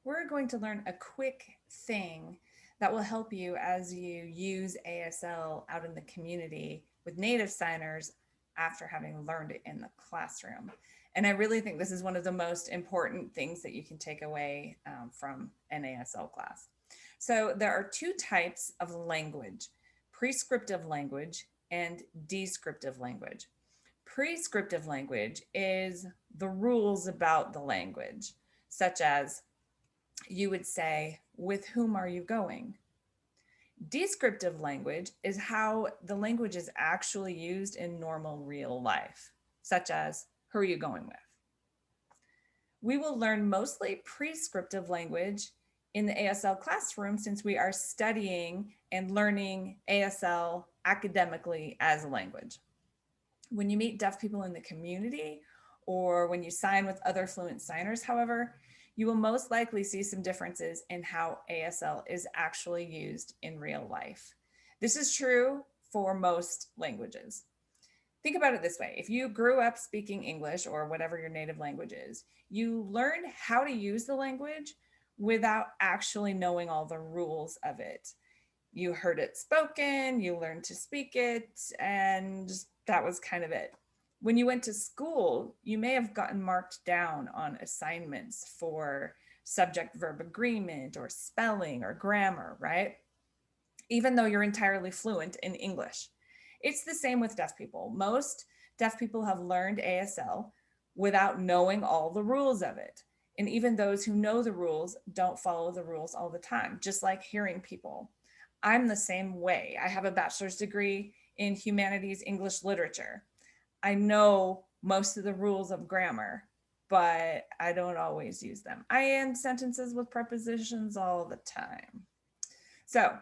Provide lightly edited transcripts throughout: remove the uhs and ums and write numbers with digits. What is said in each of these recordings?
we're going to learn a quick thing that will help you as you use ASL out in the community with native signers after having learned it in the classroom. And I really think this is one of the most important things that you can take away from an ASL class. So there are two types of language: prescriptive language and descriptive language. Prescriptive language is the rules about the language, such as you would say, "With whom are you going?" Descriptive language is how the language is actually used in normal real life, such as, "Who are you going with?" We will learn mostly prescriptive language in the ASL classroom since we are studying and learning ASL academically as a language. When you meet deaf people in the community or when you sign with other fluent signers, however, you will most likely see some differences in how ASL is actually used in real life. This is true for most languages. Think about it this way. If you grew up speaking English or whatever your native language is, you learned how to use the language without actually knowing all the rules of it. You heard it spoken, you learned to speak it, and that was kind of it. When you went to school, you may have gotten marked down on assignments for subject verb agreement or spelling or grammar, right? Even though you're entirely fluent in English. It's the same with deaf people. Most deaf people have learned ASL without knowing all the rules of it. And even those who know the rules don't follow the rules all the time, just like hearing people. I'm the same way. I have a bachelor's degree in humanities English literature. I know most of the rules of grammar, but I don't always use them. I end sentences with prepositions all the time. So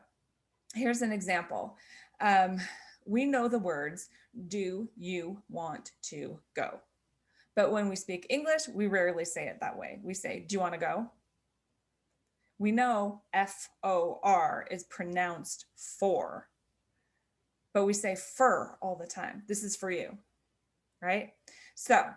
here's an example. We know the words, "Do you want to go?" But when we speak English, we rarely say it that way. We say, "Do you want to go?" We know FOR is pronounced for, but we say fur all the time. This is for you, right? So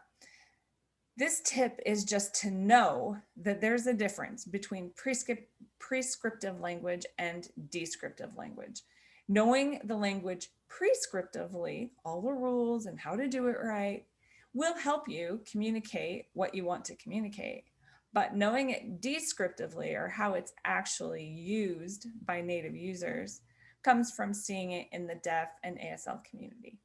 this tip is just to know that there's a difference between prescriptive language and descriptive language. Knowing the language prescriptively, all the rules and how to do it right, will help you communicate what you want to communicate. But knowing it descriptively, or how it's actually used by native users, comes from seeing it in the deaf and ASL community.